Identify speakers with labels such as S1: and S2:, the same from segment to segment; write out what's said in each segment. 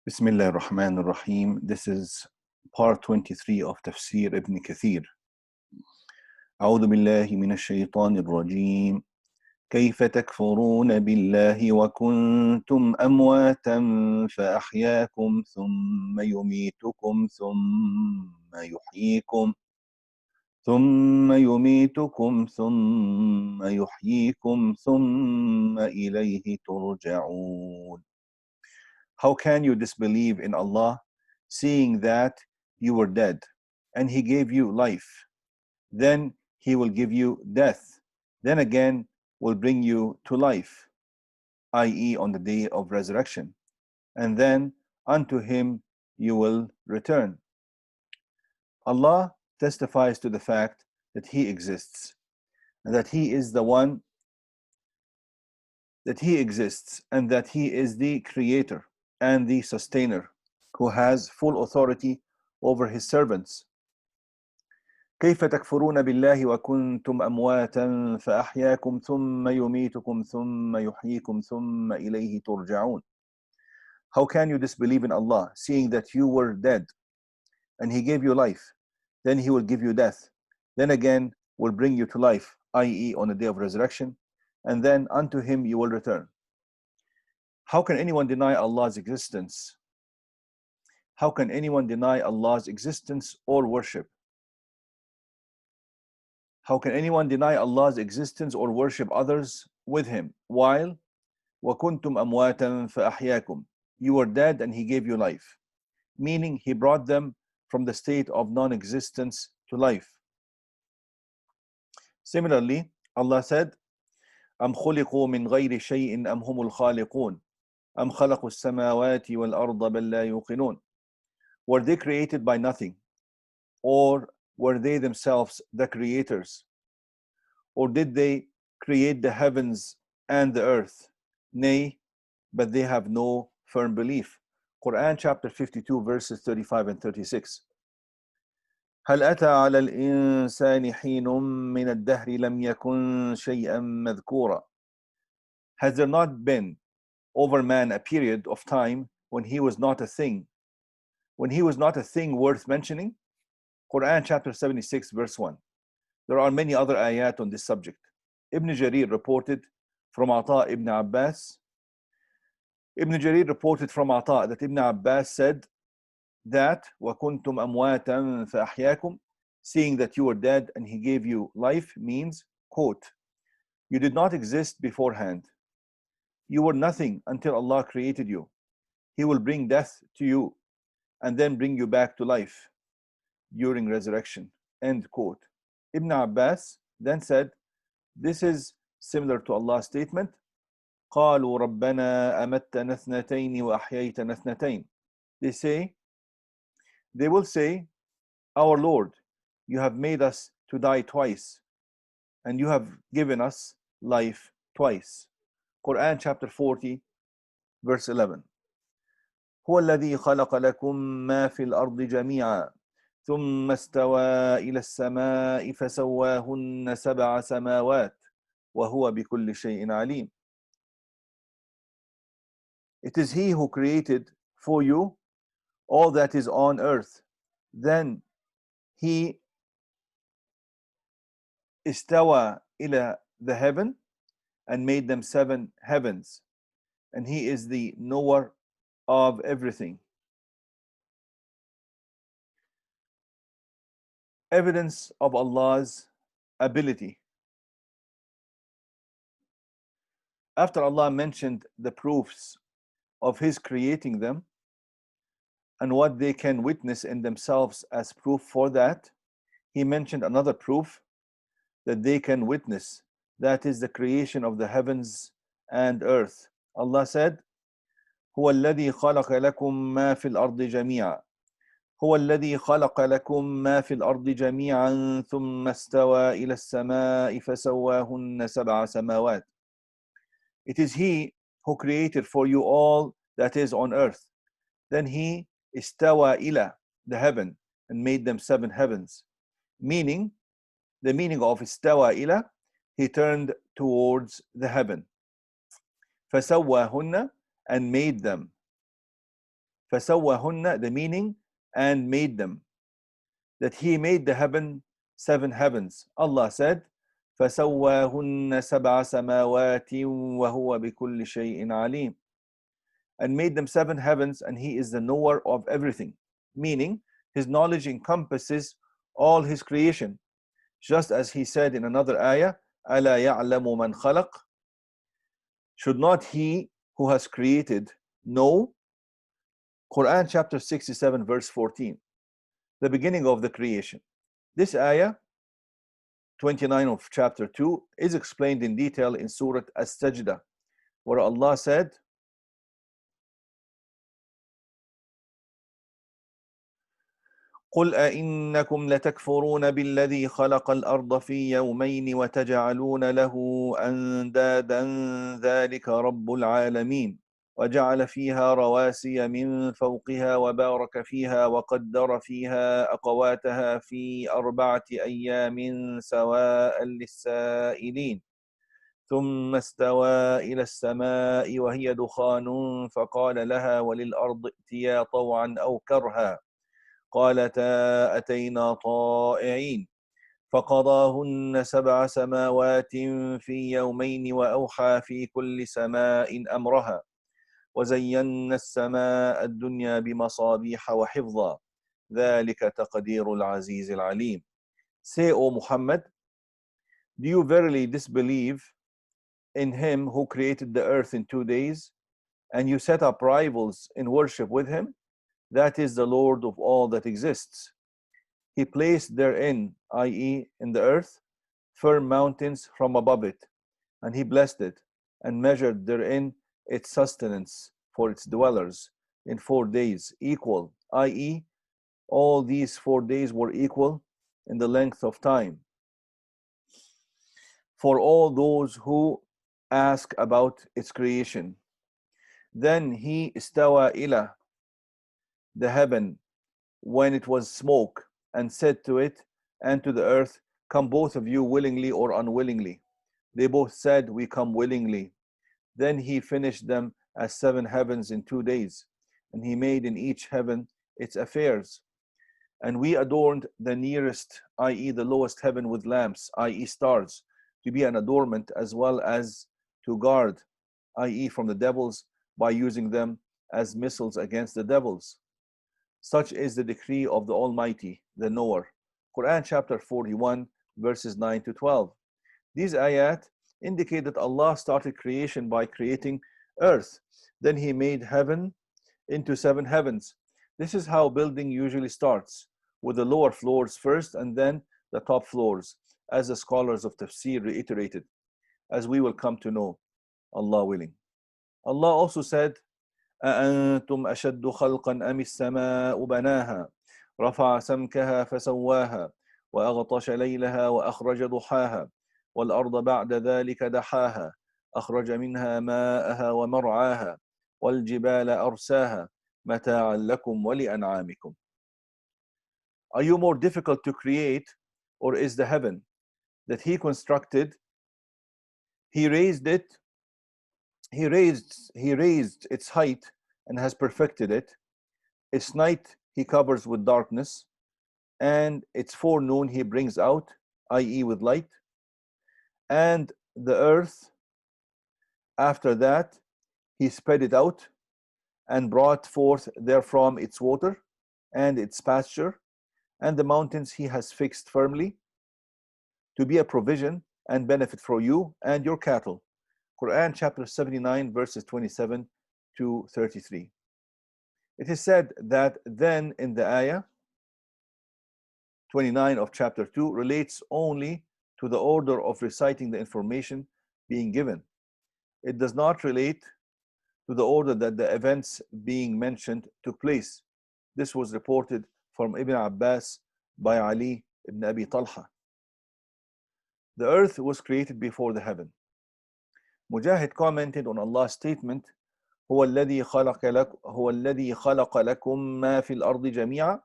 S1: Bismillah ar-Rahman ar-Rahim. This is part 23 of Tafseer Ibn Kathir. أعوذ بالله من الشيطان الرجيم. كيف تكفرون بالله وكنتم أمواتا فأحياكم ثم يميتكم ثم يحييكم ثم إليه ترجعون. How can you disbelieve in Allah, seeing that you were dead, and He gave you life? Then He will give you death. Then again will bring you to life, i.e. on the day of resurrection. And then unto Him you will return. Allah testifies to the fact that He exists, and that He is the one that He exists, and that He is the Creator and the Sustainer, who has full authority over His servants. كيف تكفرون بالله وكنتم أمواتا فأحياكم ثم يميتكم ثم يحييكم ثم إليه ترجعون. How can you disbelieve in Allah, seeing that you were dead, and He gave you life, then He will give you death, then again will bring you to life, i.e. on the day of resurrection, and then unto Him you will return. How can anyone deny Allah's existence? How can anyone deny Allah's existence or worship? How can anyone deny Allah's existence or worship others with Him while وَكُنْتُمْ أَمْوَاتًا فَأَحْيَاكُمْ, you were dead and He gave you life, meaning He brought them from the state of non-existence to life. Similarly, Allah said, أَمْ خُلِقُوا مِنْ غَيْرِ شَيْءٍ أَمْ هُمُ الْخَالِقُونَ أَمْ خَلَقُوا السَّمَاوَاتِ وَالْأَرْضَ بَلْ لَا يُوقِنُونَ. Were they created by nothing? Or were they themselves the creators? Or did they create the heavens and the earth? Nay, but they have no firm belief. Quran chapter 52 verses 35 and 36. هل أتى على الإنسان حين من الدهر لم يكن شيئا مذكورا. Has there not been over man a period of time when he was not a thing? When he was not a thing worth mentioning? Quran chapter 76 verse 1. There are many other ayat on this subject. Ibn Jarir reported from Ata ibn Abbas. Ibn Jarir reported from Ata that Ibn Abbas said that وَكُنْتُمْ أَمْوَاتًا فَأَحْيَاكُمْ, seeing that you were dead and He gave you life, means, quote, you did not exist beforehand. You were nothing until Allah created you. He will bring death to you and then bring you back to life during resurrection. End quote. Ibn Abbas then said, this is similar to Allah's statement, قالوا ربنا أمتنا اثنتين وأحييتنا اثنتين. They will say, our Lord, you have made us to die twice, and you have given us life twice. Quran chapter 40 verse 11. هو الذي خلق لكم ما في الأرض جميعا ثم استوى إلى السماء فسواهن سبع سماوات وهو بكل شيء عليم. It is He who created for you all that is on earth. Then He استوى إلى the heaven and made them 7 heavens, and He is the knower of everything. Evidence of Allah's ability. After Allah mentioned the proofs of His creating them and what they can witness in themselves as proof for that, He mentioned another proof that they can witness, that is the creation of the heavens and earth. Allah said, هو الذي خلق لكم ما في الأرض جميعا هو الذي خلق لكم ما في الأرض جميعا ثم استوى إلى السماء فسواهن سبع سماوات. It is He who created for you all that is on earth. Then He استوى إلى the heaven and made them 7 heavens. Meaning, the meaning of استوى إلى, He turned towards the heaven. فسواهن, and made them. فَسَوَّهُنَّ, the meaning, and made them. That he made the seven heavens. Allah said, فَسَوَّاهُنَّ سَبْعَ سَمَاوَاتٍ وَهُوَ بِكُلِّ شَيْءٍ عَلِيمٌ. And made them seven heavens, and he is the knower of everything. Meaning, his knowledge encompasses all his creation. Just as he said in another ayah, أَلَا يَعْلَمُ مَنْ خَلَقَ. Should not he who has created know? Quran chapter 67 verse 14, the beginning of the creation. This ayah 29 of chapter 2 is explained in detail in Surah As-Sajdah, where Allah said, قُلْ أَإِنَّكُمْ لَتَكْفُرُونَ بِالَّذِي خَلَقَ الْأَرْضَ فِي يَوْمَيْنِ وَتَجْعَلُونَ لَهُ أَنْدَادًا ذَلِكَ رَبُّ الْعَالَمِينَ وَجَعَلَ فِيهَا رَوَاسِيَ مِنْ فَوْقِهَا وَبَارَكَ فِيهَا وَقَدَّرَ فِيهَا أَقْوَاتَهَا فِي 4 أَيَّامٍ سَوَاءً لِلسَّائِلِينَ ثم استوى إلى السماء وهي دخان فقال لها وللأرض ائتيا طوعا أو كرها قالتا أتينا طائعين فقضاهن 7 سماوات في يومين وأوحى في كل سماء أمرها وزينا السماء الدنيا بمصابيح وحفظا ذلك تقدير العزيز العليم. Say, O Muhammad, do you verily disbelieve in him who created the earth in 2 days, and you set up rivals in worship with him? That is the Lord of all that exists. He placed therein, i.e., in the earth, firm mountains from above it, and he blessed it, and measured therein its sustenance for its dwellers in 4 days, equal, i.e., all these 4 days were equal in the length of time. For all those who ask about its creation. Then he istawa ila, the heaven, when it was smoke, and said to it and to the earth, come both of you willingly or unwillingly. They both said, we come willingly. Then he finished them as 7 heavens in 2 days, and he made in each heaven its affairs. And we adorned the nearest, i.e., the lowest heaven with lamps, i.e., stars, to be an adornment as well as to guard, i.e., from the devils, by using them as missiles against the devils. Such is the decree of the Almighty, the Knower. Quran chapter 41, verses 9 to 12. These ayat indicate that Allah started creation by creating earth. Then he made heaven into 7 heavens. This is how building usually starts, with the lower floors first and then the top floors, as the scholars of Tafsir reiterated, as we will come to know, Allah willing. Allah also said, أأنتم أشد خلقا أم السماء بناها رفع سمكها فسواها وأغطش ليلها وأخرج ضحاها والأرض بعد ذلك دحاها أخرج منها ماءها ومرعاها والجبال أرساها متاعا لكم ولأنعامكم. Are you more difficult to create, or is the heaven that he constructed? He raised its height and has perfected it. Its night he covers with darkness, and its forenoon he brings out, i.e., with light. And the earth, after that, he spread it out and brought forth therefrom its water and its pasture, and the mountains he has fixed firmly to be a provision and benefit for you and your cattle. Quran chapter 79 verses 27 to 33. It is said that then in the ayah 29 of chapter 2 relates only to the order of reciting the information being given. It does not relate to the order that the events being mentioned took place. This was reported from Ibn Abbas by Ali ibn Abi Talha. The earth was created before the heaven. Mujahid commented on Allah's statement, هو الذي خلق لكم ما في الأرض جميعا.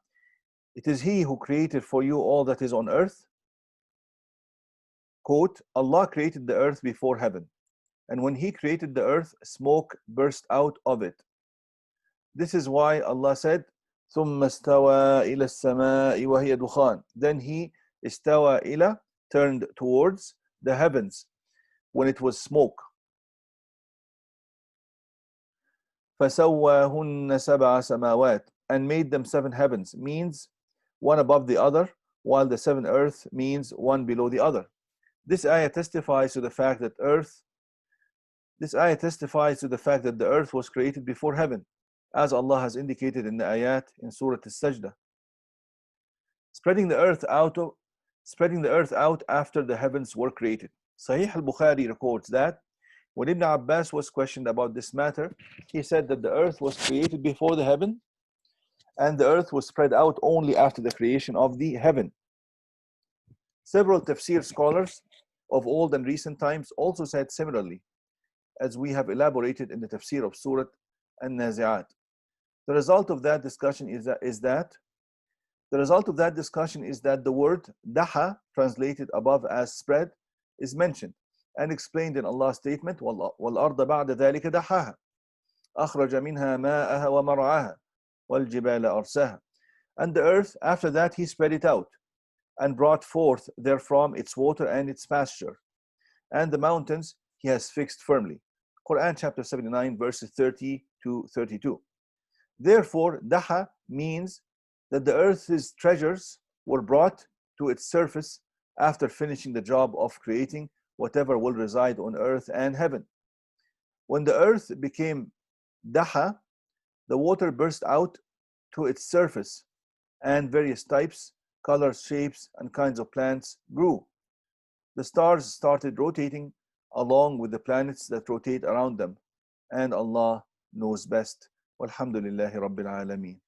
S1: It is He who created for you all that is on earth. Quote, Allah created the earth before heaven, and when He created the earth, smoke burst out of it. This is why Allah said, ثم استوى إلى السماء وهي دخان. Then he استوى إلى, turned towards the heavens when it was smoke. فسواهن سبع سماوات, and made them 7 heavens, means one above the other, while the 7 earth means one below the other. This ayah testifies to the fact that the earth was created before heaven, as Allah has indicated in the ayat in Surah Al-Sajdah. Spreading the earth out after the heavens were created. Sahih al-Bukhari records that when Ibn Abbas was questioned about this matter, he said that the earth was created before the heaven, and the earth was spread out only after the creation of the heaven. Several tafsir scholars of old and recent times also said similarly, as we have elaborated in the tafsir of Surah An-Nazi'at. The result of that discussion is that the word daha, translated above as spread, is mentioned and explained in Allah's statement, وَالْأَرْضَ بَعْدَ ذَلِكَ دَحَاهَا أَخْرَجَ مِنْهَا مَاءَهَا وَمَرْعَاهَا وَالْجِبَالَ أَرْسَاهَا. And the earth, after that he spread it out and brought forth therefrom its water and its pasture. And the mountains he has fixed firmly. Quran chapter 79 verses 30 to 32. Therefore, daha means that the earth's treasures were brought to its surface after finishing the job of creating whatever will reside on earth and heaven. When the earth became daha, the water burst out to its surface, and various types, colors, shapes, and kinds of plants grew. The stars started rotating along with the planets that rotate around them, and Allah knows best. Walhamdulillahi Rabbil Alameen.